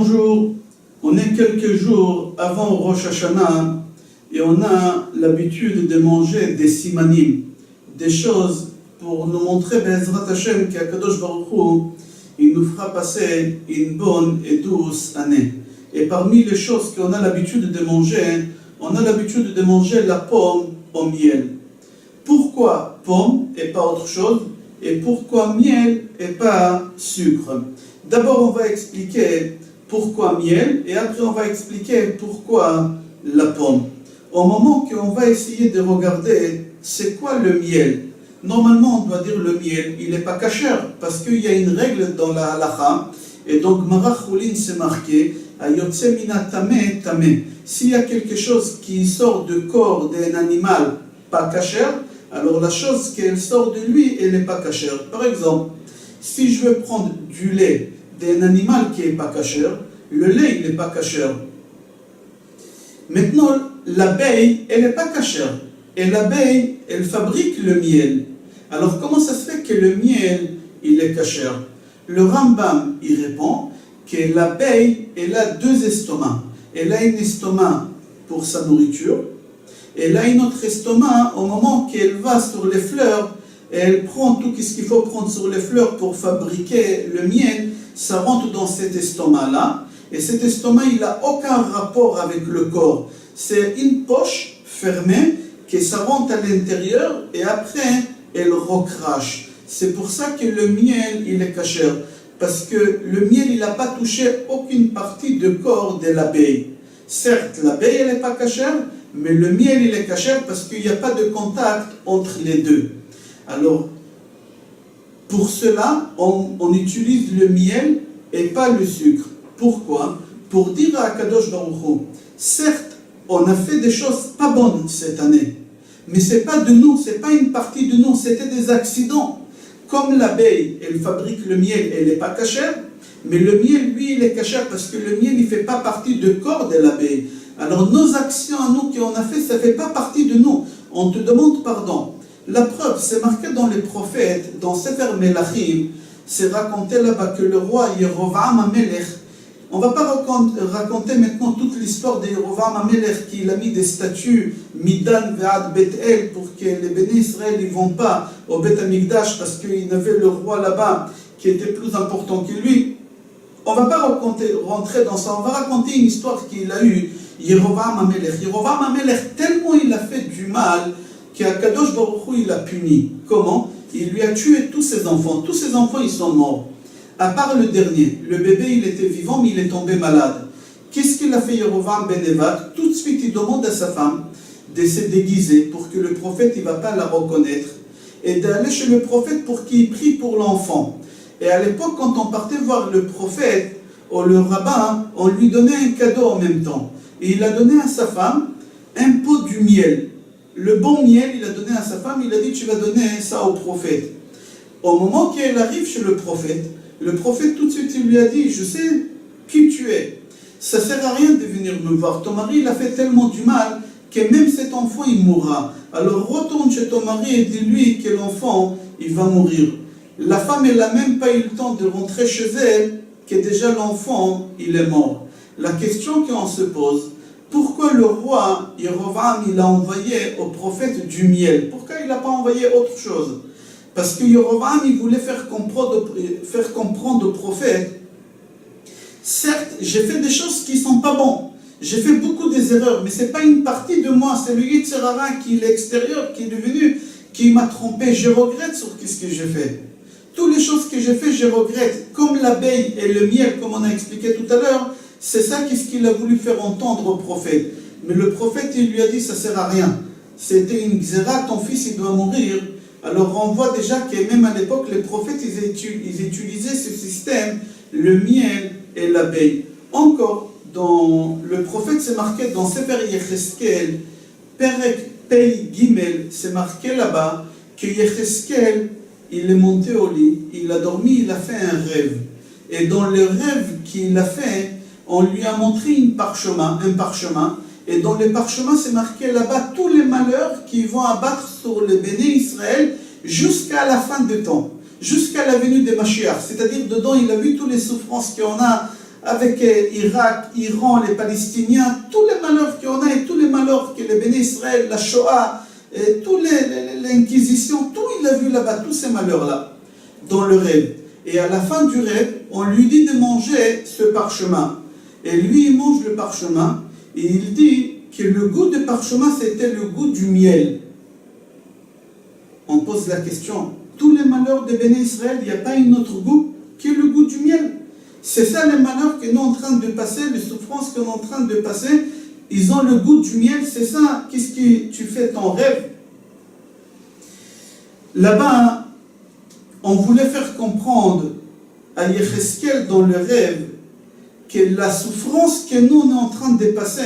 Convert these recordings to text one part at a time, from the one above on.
Bonjour, on est quelques jours avant Rosh Hashanah et on a l'habitude de manger des simanim, des choses pour nous montrer Be'ezrat Hashem qu'Akadosh Baruch Hu, il nous fera passer une bonne et douce année. Et parmi les choses qu'on a l'habitude de manger, on a l'habitude de manger la pomme au miel. Pourquoi pomme et pas autre chose? Et pourquoi miel et pas sucre? D'abord, on va expliquer pourquoi miel et après on va expliquer pourquoi la pomme. Au moment qu'on va essayer de regarder c'est quoi le miel, normalement on doit dire le miel, il n'est pas kasher parce qu'il y a une règle dans la halacha et donc marachulin c'est marqué ayotse mina tameh tameh. S'il y a quelque chose qui sort du corps d'un animal pas kasher, alors la chose qu'elle sort de lui, elle n'est pas kasher. Par exemple, si je veux prendre du lait d'un animal qui n'est pas kasher, le lait, il n'est pas kasher. Maintenant, l'abeille, elle n'est pas kasher. Et l'abeille, elle fabrique le miel. Alors, comment ça se fait que le miel, il est kasher? Le Rambam, il répond que l'abeille, elle a deux estomacs. Elle a un estomac pour sa nourriture. Elle a un autre estomac au moment qu'elle va sur les fleurs et elle prend tout ce qu'il faut prendre sur les fleurs pour fabriquer le miel, ça rentre dans cet estomac-là. Et cet estomac, il n'a aucun rapport avec le corps. C'est une poche fermée que ça rentre à l'intérieur et après, elle recrache. C'est pour ça que le miel, il est kasher. Parce que le miel, il n'a pas touché aucune partie du corps de l'abeille. Certes, l'abeille, elle n'est pas kasher, mais le miel, il est kasher parce qu'il n'y a pas de contact entre les deux. Alors, pour cela, on utilise le miel et pas le sucre. Pourquoi? Pour dire à Akadosh Baruch Hu, certes, on a fait des choses pas bonnes cette année, mais ce n'est pas de nous, ce n'est pas une partie de nous, c'était des accidents. Comme l'abeille, elle fabrique le miel, elle n'est pas kasher, mais le miel, lui, il est kasher parce que le miel, il ne fait pas partie du corps de l'abeille. Alors nos actions à nous qu'on a fait, ça ne fait pas partie de nous. On te demande pardon. La preuve, c'est marqué dans les prophètes, dans Sefer Melachim, c'est raconté là-bas que le roi Yerovam Amelech, on ne va pas raconter maintenant toute l'histoire de Yerovam Amelech qu'il a mis des statues Midan Ve'ad Bet-El pour que les bénis Israël ne vont pas au Bet Amikdash parce qu'il avait le roi là-bas qui était plus important que lui. On ne va pas rentrer dans ça, on va raconter une histoire qu'il a eue. Yerovam Amelech. Yerovam Amelech, tellement il a fait du mal qu'Akadosh Baruch Hu il a puni. Comment? Il lui a tué tous ses enfants. Tous ses enfants, ils sont morts. À part le dernier. Le bébé, il était vivant, mais il est tombé malade. Qu'est-ce qu'il a fait Yerovam ben Nevat? Tout de suite, il demande à sa femme de se déguiser pour que le prophète ne va pas la reconnaître et d'aller chez le prophète pour qu'il prie pour l'enfant. Et à l'époque, quand on partait voir le prophète ou le rabbin, on lui donnait un cadeau en même temps. Et il a donné à sa femme un pot du miel. Le bon miel, il a donné à sa femme, il a dit tu vas donner ça au prophète. Au moment qu'elle arrive chez le prophète tout de suite il lui a dit je sais qui tu es. Ça ne sert à rien de venir me voir. Ton mari il a fait tellement du mal que même cet enfant il mourra. Alors retourne chez ton mari et dis-lui que l'enfant il va mourir. La femme elle n'a même pas eu le temps de rentrer chez elle que déjà l'enfant il est mort. La question qu'on se pose, pourquoi le roi Yerovam il a envoyé au prophète du miel? Pourquoi il n'a pas envoyé autre chose? Parce que Yerovam il voulait faire comprendre au prophète, certes j'ai fait des choses qui ne sont pas bonnes, j'ai fait beaucoup des erreurs, mais ce n'est pas une partie de moi, c'est le Yetzer Hara qui est l'extérieur, qui est devenu, qui m'a trompé, je regrette sur ce que j'ai fait. Toutes les choses que j'ai fait, je regrette. Comme l'abeille et le miel, comme on a expliqué tout à l'heure, c'est ça qu'est-ce qu'il a voulu faire entendre au prophète. Mais le prophète, il lui a dit, ça ne sert à rien. C'était une xéra, ton fils, il doit mourir. Alors on voit déjà que même à l'époque, les prophètes, ils utilisaient ce système, le miel et l'abeille. Encore, dans le prophète, c'est marqué dans Sefer Yecheskel, Perek Pei Gimel, c'est marqué là-bas, que Yecheskel, il est monté au lit, il a dormi, il a fait un rêve. Et dans le rêve qu'il a fait, on lui a montré un parchemin, et dans les parchemins, c'est marqué là-bas tous les malheurs qui vont abattre sur les bénis Israël jusqu'à la fin du temps, jusqu'à la venue de Mashiach. C'est-à-dire, dedans, il a vu toutes les souffrances qu'on a avec Irak, Iran, les Palestiniens, tous les malheurs qu'on a et tous les malheurs que les Béné Israël, la Shoah, et tous l'Inquisition, tout il a vu là-bas, tous ces malheurs-là, dans le rêve. Et à la fin du rêve, on lui dit de manger ce parchemin. Et lui, il mange le parchemin, et il dit que le goût de parchemin, c'était le goût du miel. On pose la question, tous les malheurs de Béné Israël, il n'y a pas un autre goût que le goût du miel. C'est ça les malheurs que nous sommes en train de passer, les souffrances que nous sommes en train de passer, ils ont le goût du miel, c'est ça. Qu'est-ce que tu fais ton rêve? Là-bas, on voulait faire comprendre à Yecheskel dans le rêve que la souffrance que nous on est en train de passer,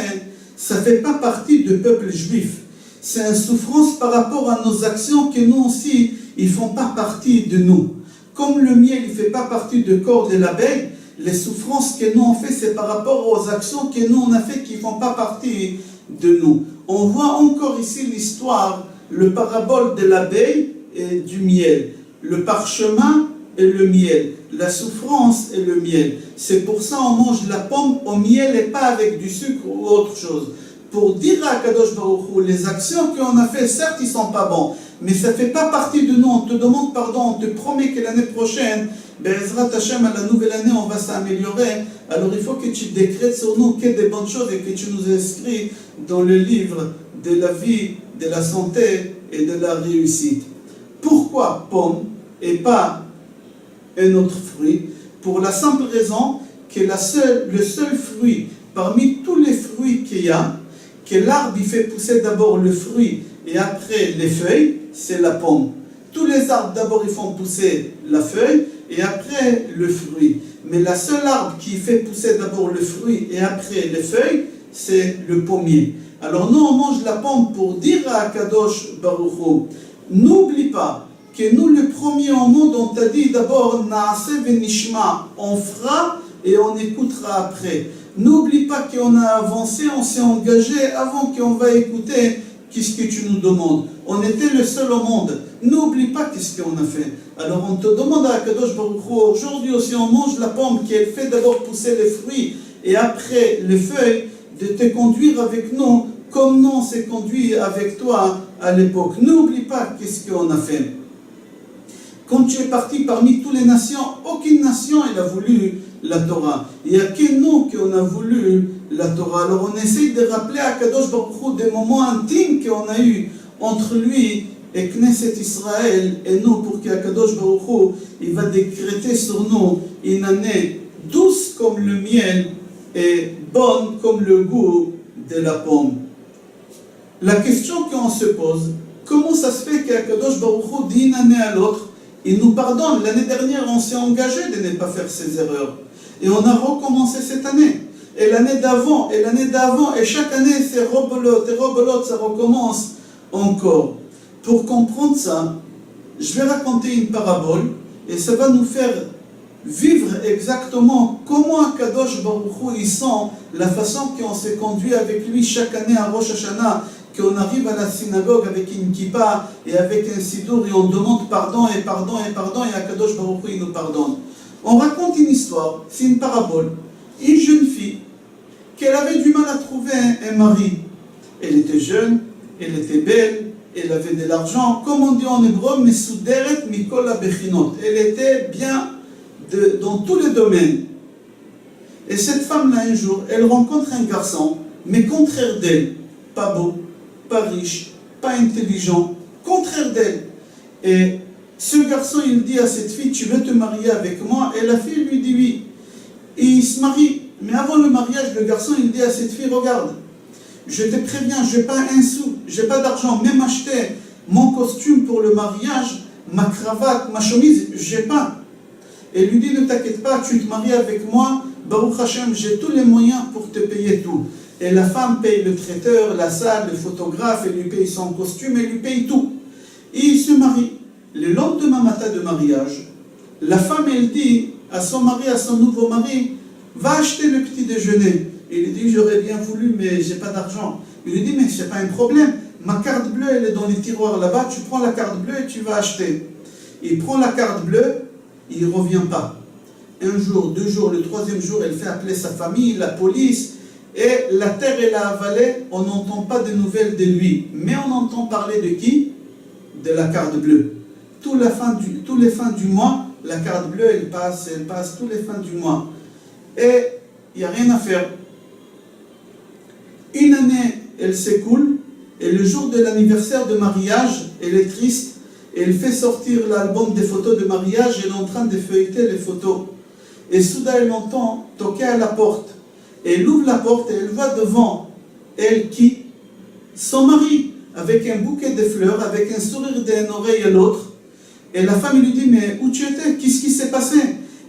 ça ne fait pas partie du peuple juif. C'est une souffrance par rapport à nos actions que nous aussi, ils ne font pas partie de nous. Comme le miel, il ne fait pas partie du corps de l'abeille, les souffrances que nous on fait, c'est par rapport aux actions que nous on a fait qui ne font pas partie de nous. On voit encore ici l'histoire, le parabole de l'abeille et du miel. Le parchemin et le miel. La souffrance et le miel. C'est pour ça qu'on mange la pomme au miel et pas avec du sucre ou autre chose. Pour dire à Kadosh Baruch Hu, les actions qu'on a fait, certes, ils ne sont pas bons, mais ça ne fait pas partie de nous. On te demande pardon, on te promet que l'année prochaine, Be'ezrat Hashem, à la nouvelle année, on va s'améliorer. Alors il faut que tu décrètes sur nous que des bonnes choses et que tu nous inscris dans le livre de la vie, de la santé et de la réussite. Pourquoi pomme et pas un autre fruit? Pour la simple raison que le seul fruit parmi tous les fruits qu'il y a, que l'arbre il fait pousser d'abord le fruit et après les feuilles, c'est la pomme. Tous les arbres d'abord ils font pousser la feuille et après le fruit. Mais la seule arbre qui fait pousser d'abord le fruit et après les feuilles, c'est le pommier. Alors nous on mange la pomme pour dire à Kadosh Baruch Hu, n'oublie pas que nous le premier au monde on t'a dit d'abord Naaseh Venishma, on fera et on écoutera après. N'oublie pas qu'on a avancé, on s'est engagé avant qu'on va écouter qu'est-ce que tu nous demandes. On était le seul au monde. N'oublie pas qu'est-ce qu'on a fait. Alors on te demande à Kadosh Baruch Hu, aujourd'hui aussi on mange la pomme qui fait d'abord pousser les fruits et après les feuilles, de te conduire avec nous comme nous on s'est conduit avec toi à l'époque. N'oublie pas qu'est-ce qu'on a fait. Quand tu es parti parmi toutes les nations, aucune nation elle a voulu la Torah. Il n'y a que nous qui on a voulu la Torah. Alors on essaye de rappeler à Kadosh Baruch Hu des moments intimes qu'on a eu entre lui et Knesset Israël et nous pour qu'Akadosh Baruch Hu il va décréter sur nous une année douce comme le miel et bonne comme le goût de la pomme. La question qu'on se pose, comment ça se fait qu'Akadosh Baruch Hu d'une année à l'autre il nous pardonne? L'année dernière, on s'est engagé de ne pas faire ces erreurs. Et on a recommencé cette année. Et l'année d'avant, et chaque année, c'est rebelote, ça recommence encore. Pour comprendre ça, je vais raconter une parabole, et ça va nous faire vivre exactement comment Akadosh Baruch Hu il sent la façon qu'on s'est conduit avec lui chaque année à Rosh Hashanah, qu'on arrive à la synagogue avec une kippa et avec un sidour et on demande pardon et Akadosh Baruch Hu il nous pardonne. On raconte une histoire, c'est une parabole. Une jeune fille, qu'elle avait du mal à trouver un mari. Elle était jeune, elle était belle, elle avait de l'argent, comme on dit en hébreu, mesuderet mikol habechinot. Elle était bien dans tous les domaines. Et cette femme-là, un jour, elle rencontre un garçon, mais contraire d'elle, pas beau, pas riche, pas intelligent, contraire d'elle. Et ce garçon, il dit à cette fille, tu veux te marier avec moi? Et la fille lui dit oui. Et il se marie. Mais avant le mariage, le garçon, il dit à cette fille, regarde, je te préviens, je n'ai pas un sou, je n'ai pas d'argent, même acheter mon costume pour le mariage, ma cravate, ma chemise, je n'ai pas. Et lui dit, ne t'inquiète pas, tu te maries avec moi, Baruch Hashem, j'ai tous les moyens pour te payer tout. Et la femme paye le traiteur, la salle, le photographe, elle lui paye son costume, elle lui paye tout. Et il se marie. Le lendemain matin de mariage, la femme, elle dit à son mari, à son nouveau mari, va acheter le petit déjeuner. Il lui dit, j'aurais bien voulu, mais j'ai pas d'argent. Il lui dit, mais c'est pas un problème. Ma carte bleue, elle est dans les tiroirs là-bas, tu prends la carte bleue et tu vas acheter. Il prend la carte bleue, il ne revient pas. un jour, 2 jours, le 3e jour, elle fait appeler sa famille, la police, et la terre elle a avalé, on n'entend pas de nouvelles de lui. Mais on entend parler de qui? De la carte bleue. Tous les fins du mois, la carte bleue, elle passe tous les fins du mois. Et il n'y a rien à faire. Une année, elle s'écoule, et le jour de l'anniversaire de mariage, elle est triste, et elle fait sortir l'album des photos de mariage, elle est en train de feuilleter les photos. Et soudain, elle entend toquer à la porte. Et elle ouvre la porte et elle voit devant elle qui? Son mari, avec un bouquet de fleurs, avec un sourire d'une oreille à l'autre. Et la femme lui dit, mais où tu étais? Qu'est-ce qui s'est passé?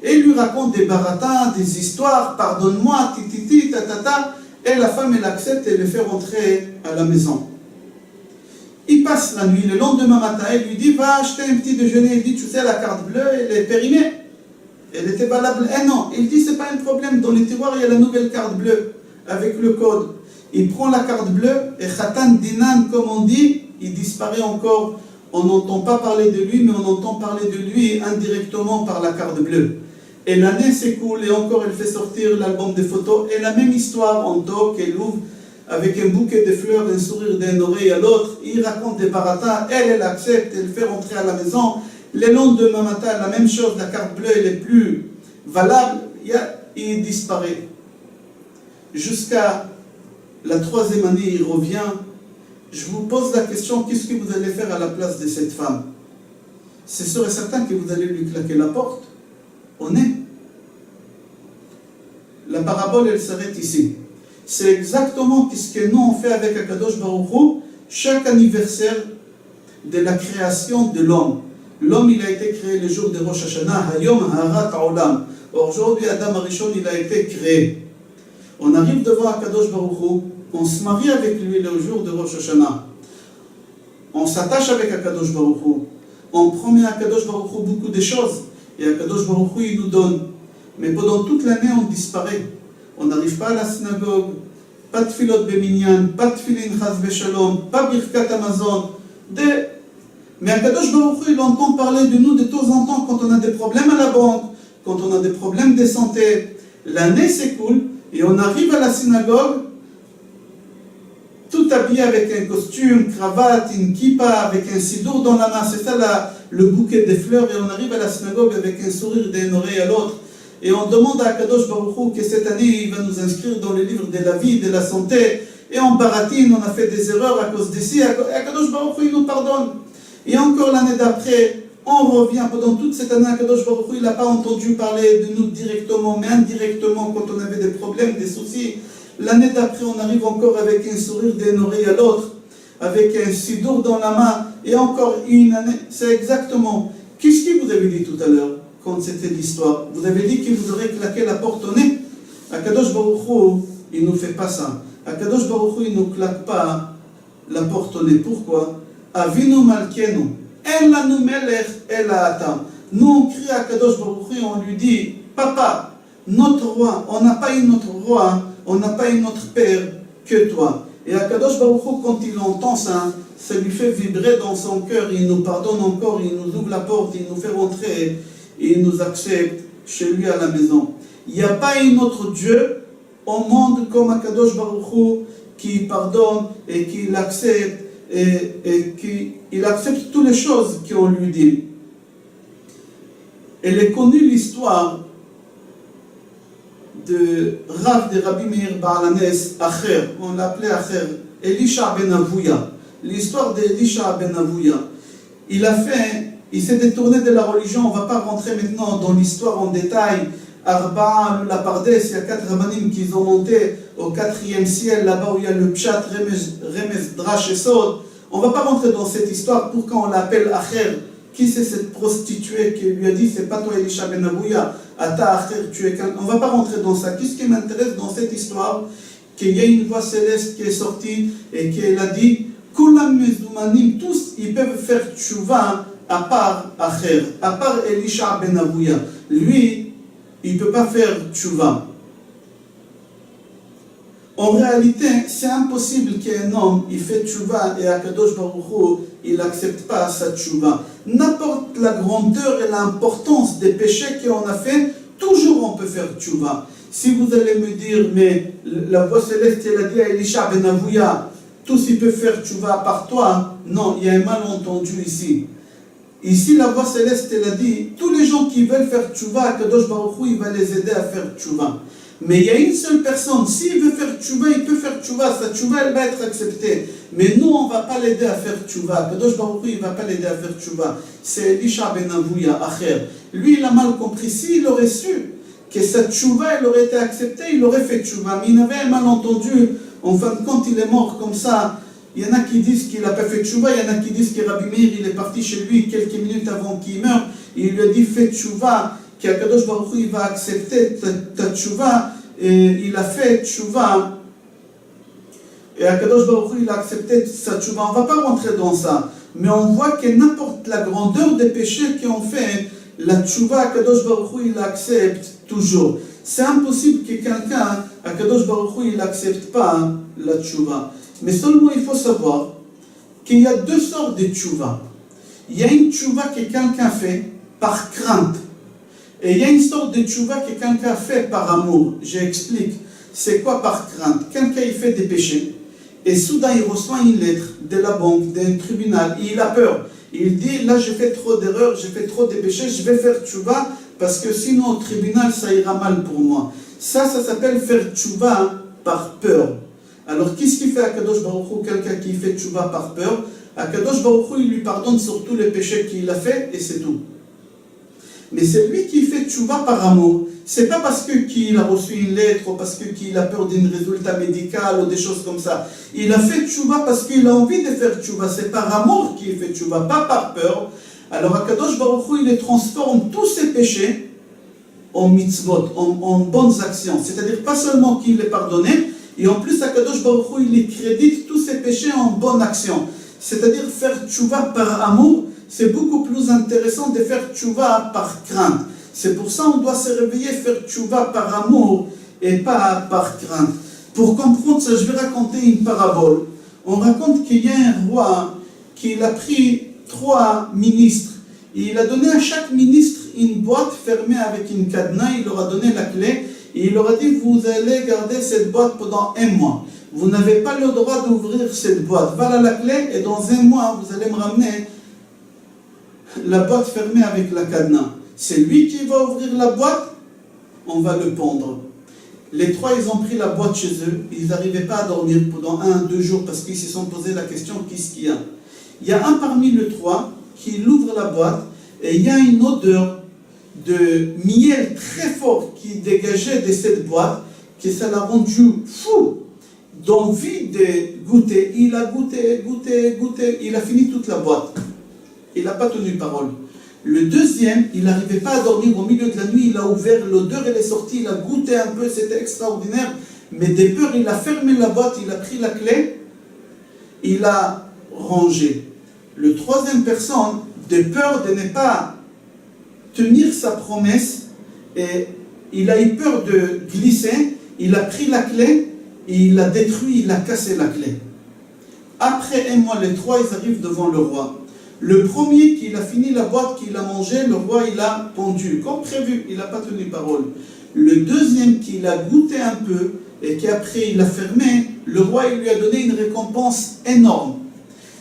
Et il lui raconte des baratins, des histoires, pardonne-moi, tititi, tatata. Et la femme, elle accepte et le fait rentrer à la maison. Il passe la nuit, le lendemain matin, il lui dit, va acheter un petit déjeuner. Il dit, tu sais, la carte bleue, elle est périmée. Elle était valable 1 an. Il dit, c'est pas un problème, dans les tiroirs, il y a la nouvelle carte bleue, avec le code. Il prend la carte bleue, et Khatan Dinan, comme on dit, il disparaît encore. On n'entend pas parler de lui, mais on entend parler de lui indirectement par la carte bleue. Et l'année s'écoule, et encore elle fait sortir l'album de photos, et la même histoire, on toque, elle ouvre, avec un bouquet de fleurs, un sourire d'une oreille à l'autre, il raconte des baratas, elle accepte, elle fait rentrer à la maison. Le lendemain matin, la même chose, la carte bleue, elle est plus valable, il disparaît. Jusqu'à la 3e année, il revient. Je vous pose la question, qu'est-ce que vous allez faire à la place de cette femme? C'est sûr et certain que vous allez lui claquer la porte. On est. La parabole, elle s'arrête ici. C'est exactement ce que nous on fait avec Akadosh Baruch Hu, chaque anniversaire de la création de l'homme. L'homme, il a été créé le jour de Rosh Hashanah, Hayom Harat Olam. Aujourd'hui, Adam Arishon, il a été créé. On arrive devant Akadosh Baruch Hu, on se marie avec lui le jour de Rosh Hashanah. On s'attache avec Akadosh Baruch Hu. On promet à Akadosh Baruch Hu beaucoup de choses. Et Akadosh Baruch Hu, il nous donne. Mais pendant toute l'année, on disparaît. On n'arrive pas à la synagogue. Pas de filot beminyan, pas de filin chas veshalom, pas birkat Amazon. Mais Akadosh Baruch Hu, il entend parler de nous de temps en temps quand on a des problèmes à la banque, quand on a des problèmes de santé. L'année s'écoule et on arrive à la synagogue tout habillé avec un costume, cravate, une kippa, avec un sidour dans la main. C'est ça le bouquet de fleurs. Et on arrive à la synagogue avec un sourire d'une oreille à l'autre. Et on demande à Akadosh Baruch Hu que cette année, il va nous inscrire dans les livres de la vie, de la santé. Et on baratine, on a fait des erreurs à cause de ci. Akadosh Baruch Hu, il nous pardonne. Et encore l'année d'après, on revient. Pendant toute cette année, Akadosh Baruch Hu, il n'a pas entendu parler de nous directement, mais indirectement, quand on avait des problèmes, des soucis. L'année d'après, on arrive encore avec un sourire d'une oreille à l'autre, avec un sidour dans la main, et encore une année. C'est exactement. Qu'est-ce que vous avez dit tout à l'heure, quand c'était l'histoire? Vous avez dit que vous aurez claqué la porte au nez. Akadosh Baruch Hu, il ne nous fait pas ça. Akadosh Baruch Hu, il ne nous claque pas la porte au nez. Pourquoi? Avinu Malkenu, Elanu Melech Ela Atam. Nous, on crie à Akadosh Baruch Hu, on lui dit, Papa, notre roi, on n'a pas eu notre roi, on n'a pas eu notre père que toi. Et Akadosh Baruch Hu, quand il entend ça, ça lui fait vibrer dans son cœur, il nous pardonne encore, il nous ouvre la porte, il nous fait rentrer, et il nous accepte chez lui à la maison. Il n'y a pas un autre Dieu au monde comme Akadosh Baruch Hu qui pardonne et qui l'accepte, et qu'il accepte toutes les choses qu'on lui dit. Elle est connue l'histoire de Rav de Rabbi Meir Baal HaNes, Acher, on l'appelait Acher, Elisha ben Avuya. L'histoire d'Elisha ben Avuya. Il s'est détourné de la religion, on ne va pas rentrer maintenant dans l'histoire en détail. Arba'a, la Pardes, il y a 4 rabbanim qui ont monté au 4e ciel, là-bas où il y a le Pshat, Remez, Drash et Sod. On ne va pas rentrer dans cette histoire, pourquoi on l'appelle Acher. Qui c'est cette prostituée qui lui a dit, c'est pas toi Elisha ben Avuya, Ata Acher, tu es quelqu'un. On ne va pas rentrer dans ça. Qu'est-ce qui m'intéresse dans cette histoire? Qu'il y a une voix céleste qui est sortie et qu'elle a dit, Kulam Mezumanim, tous ils peuvent faire tchouva à part Acher, à part Elisha ben Avuya. Lui, il ne peut pas faire tchouva. En réalité, c'est impossible qu'un homme il fait tchouva et Akadosh Baruch Hu, il n'accepte pas sa tchouva. N'importe la grandeur et l'importance des péchés qu'on a fait, Toujours on peut faire tchouva. Si vous allez me dire, mais la voix céleste, elle a dit à Elisha ben Avouya, tous ils peuvent faire tchouva par toi. Non, il y a un malentendu ici. Ici, la voix céleste, elle a dit, tous les gens qui veulent faire tchouva, Kadosh Baruch Hu, il va les aider à faire tchouva. Mais il y a une seule personne, s'il veut faire tchouva, il peut faire tchouva, sa tchouva, elle va être acceptée. Mais nous, on ne va pas l'aider à faire tchouva. Kadosh Baruch Hu, il ne va pas l'aider à faire tchouva. C'est Elisha ben Avouya, Acher. Lui, il a mal compris. S'il aurait su que sa tchouva, elle aurait été acceptée, il aurait fait tchouva. Mais il avait un malentendu. En fin de compte, il est mort comme ça. Il y en a qui disent qu'il n'a pas fait tchouva, il y en a qui disent que Rabbi Meir, il est parti chez lui quelques minutes avant qu'il meure. Et il lui a dit, fais tchouva, qu'Akadosh Baruch Hu, il va accepter ta tchouva. Et il a fait tchouva. Et Akadosh Baruch Hu, il a accepté sa tchouva. On ne va pas rentrer dans ça. Mais on voit que n'importe la grandeur des péchés qu'on fait, la tchouva, Akadosh Baruch Hu, il accepte toujours. C'est impossible que quelqu'un, Akadosh Baruch Hu, il n'accepte pas la tchouva. Mais seulement il faut savoir qu'il y a deux sortes de tchouva. Il y a une tchouva que quelqu'un fait par crainte. Et il y a une sorte de tchouva que quelqu'un fait par amour. J'explique. C'est quoi par crainte? Quelqu'un il fait des péchés. Et soudain il reçoit une lettre de la banque, d'un tribunal. Et il a peur. Il dit, là j'ai fait trop d'erreurs, j'ai fait trop de péchés, je vais faire tchouva parce que sinon au tribunal ça ira mal pour moi. Ça s'appelle faire tchouva par peur. Alors, qu'est-ce qu'il fait à Kadosh Baruch Hu, quelqu'un qui fait tchouva par peur? À Kadosh Baruch Hu, il lui pardonne sur tous les péchés qu'il a fait et c'est tout. Mais c'est lui qui fait tchouva par amour. C'est pas parce qu'il a reçu une lettre ou parce qu'il a peur d'un résultat médical ou des choses comme ça. Il a fait tchouva parce qu'il a envie de faire tchouva. C'est par amour qu'il fait tchouva, pas par peur. Alors, à Kadosh Baruch Hu, il les transforme tous ses péchés en mitzvot, en bonnes actions. C'est-à-dire pas seulement qu'il les pardonne, et en plus, Akadosh Baruch Hu, il crédite tous ses péchés en bonne action. C'est-à-dire faire tchouva par amour, c'est beaucoup plus intéressant de faire tchouva par crainte. C'est pour ça qu'on doit se réveiller, faire tchouva par amour et pas par crainte. Pour comprendre ça, je vais raconter une parabole. On raconte qu'il y a un roi qui a pris 3 ministres. Et il a donné à chaque ministre une boîte fermée avec une cadenas. Il leur a donné la clé. Et il leur a dit, vous allez garder cette boîte pendant 1 mois. Vous n'avez pas le droit d'ouvrir cette boîte. Voilà la clé et dans 1 mois, vous allez me ramener la boîte fermée avec la cadenas. C'est lui qui va ouvrir la boîte, on va le pendre. Les 3, ils ont pris la boîte chez eux. Ils n'arrivaient pas à dormir pendant 1-2 jours parce qu'ils se sont posé la question, qu'est-ce qu'il y a? Il y a un parmi les 3 qui ouvre la boîte et il y a une odeur de miel très fort qui dégageait de cette boîte, que ça l'a rendu fou d'envie de goûter. Il a goûté, il a fini toute la boîte. Il n'a pas tenu parole. Le deuxième, il n'arrivait pas à dormir au milieu de la nuit, il a ouvert, l'odeur elle est sortie, il a goûté un peu, c'était extraordinaire, mais de peur, il a fermé la boîte, il a pris la clé, il a rangé. Le troisième personne, de peur de ne pas tenir sa promesse, et il a eu peur de glisser, il a pris la clé, et il l'a détruit, il a cassé la clé. Après 1 mois, les 3, ils arrivent devant le roi. Le premier qui a fini la boîte, qu'il a mangé, le roi il a pendu, comme prévu, il n'a pas tenu parole. Le deuxième qui l'a goûté un peu, et qu'après il a fermé, le roi il lui a donné une récompense énorme.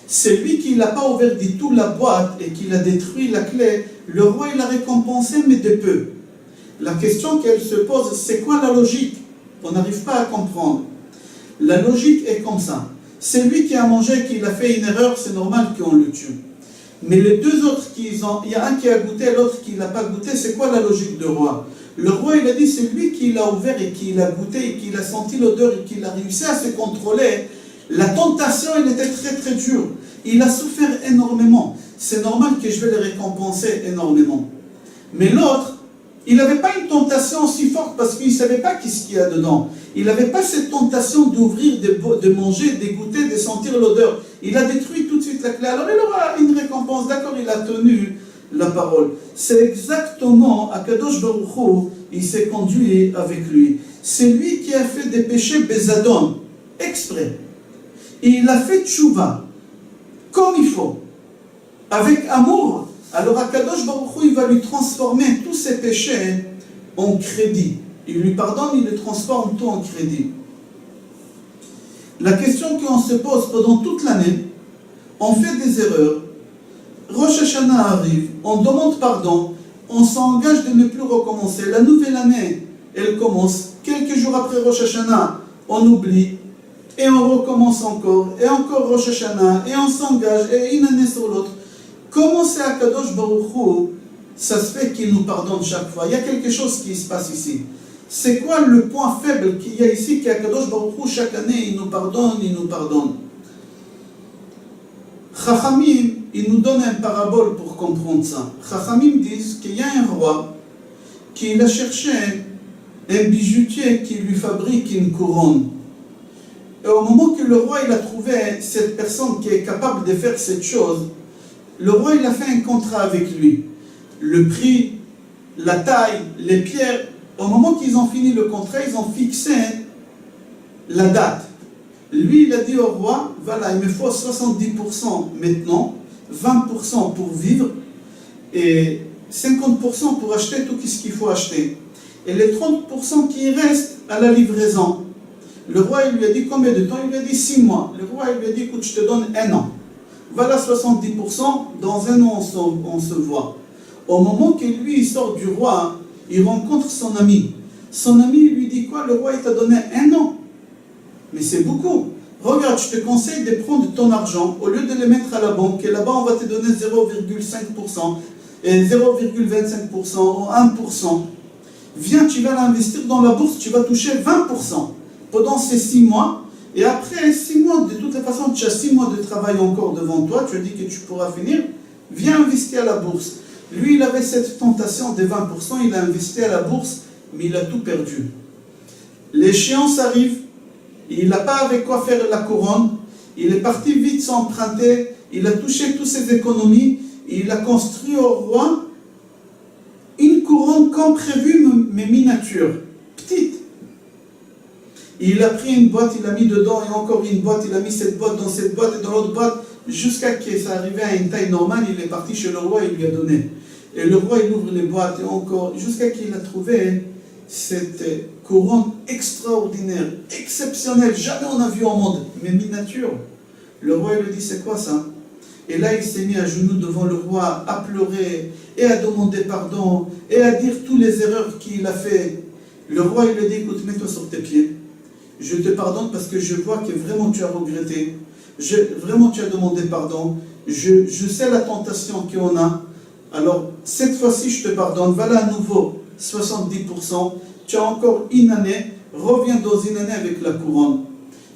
Celui qui n'a pas ouvert du tout la boîte et qui a détruit la clé, le roi il l'a récompensé mais de peu. La question qu'elle se pose, c'est quoi la logique? On n'arrive pas à comprendre. La logique est comme ça. Celui qui a mangé, qui a fait une erreur, c'est normal qu'on le tue. Mais les 2 autres, il y a un qui a goûté, l'autre qui n'a pas goûté, c'est quoi la logique du roi? Le roi, il a dit, c'est lui qui l'a ouvert et qui l'a goûté et qui a senti l'odeur et qui a réussi à se contrôler. La tentation, elle était très très dure. Il a souffert énormément. C'est normal que je vais le récompenser énormément. Mais l'autre, il n'avait pas une tentation si forte parce qu'il ne savait pas qu'est-ce qu'il y a dedans. Il n'avait pas cette tentation d'ouvrir, de manger, de goûter, de sentir l'odeur. Il a détruit tout de suite la clé. Alors il aura une récompense. D'accord, il a tenu la parole. C'est exactement, Akadosh Baruch Hu, il s'est conduit avec lui. C'est lui qui a fait des péchés Bézadon, exprès. Et il a fait tchouva, comme il faut, avec amour. Alors Akadosh Baruch Hu, il va lui transformer tous ses péchés en crédit. Il lui pardonne, il le transforme tout en crédit. La question qu'on se pose pendant toute l'année, on fait des erreurs, Rosh Hashanah arrive, on demande pardon, on s'engage de ne plus recommencer. La nouvelle année, elle commence. Quelques jours après Rosh Hashanah, on oublie, et on recommence encore, et encore Rosh Hashanah, et on s'engage, et une année sur l'autre. Comment c'est Akadosh Baruch Hu, ça se fait qu'il nous pardonne chaque fois? Il y a quelque chose qui se passe ici. C'est quoi le point faible qu'il y a ici, qu'Akadosh Baruch Hu, chaque année, il nous pardonne, il nous pardonne? Chachamim, il nous donne un parabole pour comprendre ça. Chachamim disent qu'il y a un roi qui a cherché un bijoutier qui lui fabrique une couronne. Et au moment que le roi il a trouvé cette personne qui est capable de faire cette chose, le roi il a fait un contrat avec lui. Le prix, la taille, les pierres, au moment qu'ils ont fini le contrat, ils ont fixé la date. Lui, il a dit au roi, voilà, il me faut 70% maintenant, 20% pour vivre et 50% pour acheter tout ce qu'il faut acheter. Et les 30% qui restent à la livraison. Le roi, il lui a dit combien de temps? Il lui a dit 6 mois. Le roi, il lui a dit, écoute, je te donne 1 an. Voilà 70%, dans 1 an, on se voit. Au moment que lui, il sort du roi, il rencontre son ami. Son ami, il lui dit quoi? Le roi, il t'a donné 1 an. Mais c'est beaucoup. Regarde, je te conseille de prendre ton argent, au lieu de le mettre à la banque, et là-bas, on va te donner 0,5%, et 0,25%, ou 1%. Viens, tu vas l'investir dans la bourse, tu vas toucher 20% pendant ces 6 mois. Et après 6 mois, de toute façon, tu as 6 mois de travail encore devant toi, tu as dit que tu pourras finir. Viens investir à la bourse. Lui, il avait cette tentation de 20%, il a investi à la bourse, mais il a tout perdu. L'échéance arrive, il n'a pas avec quoi faire la couronne, il est parti vite s'emprunter, il a touché toutes ses économies, il a construit au roi une couronne comme prévu, mais miniature, petite. Il a pris une boîte, il a mis dedans, et encore une boîte, il a mis cette boîte dans cette boîte et dans l'autre boîte, jusqu'à ce que ça arrivait à une taille normale, il est parti chez le roi, il lui a donné. Et le roi, il ouvre les boîtes, et encore, jusqu'à ce qu'il a trouvé cette couronne extraordinaire, exceptionnelle, jamais on a vu au monde, mais miniature. Le roi, il lui dit, c'est quoi ça? Et là, il s'est mis à genoux devant le roi, à pleurer, et à demander pardon, et à dire toutes les erreurs qu'il a fait. Le roi, il lui dit, écoute, mets-toi sur tes pieds. Je te pardonne parce que je vois que vraiment tu as regretté. Vraiment tu as demandé pardon. Je sais la tentation qu'on a. Alors, cette fois-ci, je te pardonne. Voilà à nouveau 70%. Tu as encore une année. Reviens dans une année avec la couronne.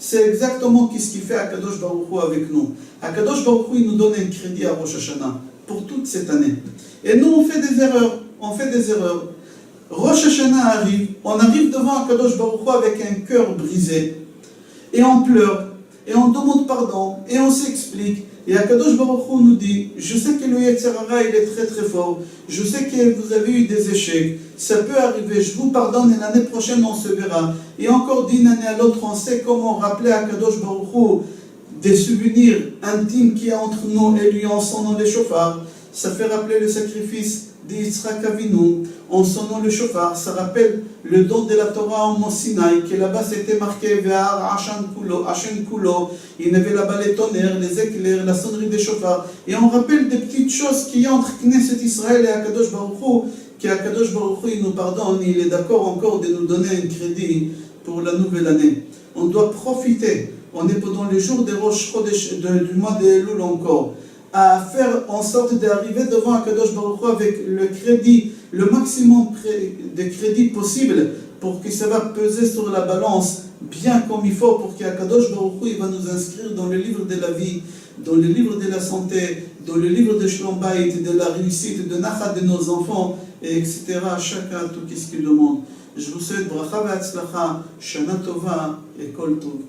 C'est exactement ce qu'il fait Akadosh Baruch Hu avec nous. Akadosh Baruch Hu, il nous donne un crédit à Rosh Hashanah pour toute cette année. Et nous, on fait des erreurs. On fait des erreurs. Rosh Hashanah arrive, on arrive devant Akadosh Baruch Hu avec un cœur brisé. Et on pleure, et on demande pardon, et on s'explique. Et Akadosh Baruch Hu nous dit, je sais que le Yetzer Hara, il est très très fort. Je sais que vous avez eu des échecs. Ça peut arriver, je vous pardonne, et l'année prochaine on se verra. Et encore d'une année à l'autre, on sait comment rappeler à Akadosh Baruch Hu des souvenirs intimes qu'il y a entre nous et lui en sonnant les chauffards. Ça fait rappeler le sacrifice d'Yitzhak Avinu, en sonnant le chauffard, ça rappelle le don de la Torah en Mont Sinaï, que là-bas c'était marqué Ve'ar Ashen Kulo, il y avait là-bas les tonnerres, les éclairs, la sonnerie des chauffards, et on rappelle des petites choses qu'il y a entre Knesset Israël et Akadosh Baruch Hu, qu'Akadosh Baruch Hu il nous pardonne, il est d'accord encore de nous donner un crédit pour la nouvelle année. On doit profiter, on est pendant les jours des Rosh Chodesh, du mois de Elul encore, à faire en sorte d'arriver devant Akadosh Baruch Hu avec le crédit, le maximum de crédit possible pour que ça va peser sur la balance bien comme il faut pour qu'Akadosh Baruch Hu il va nous inscrire dans le livre de la vie, dans le livre de la santé, dans le livre de Shlom Bayit, de la réussite, de Nachat de nos enfants, et etc. Chacun tout ce qu'il demande. Je vous souhaite bracha ve'atzlacha, shana tova et kol tov.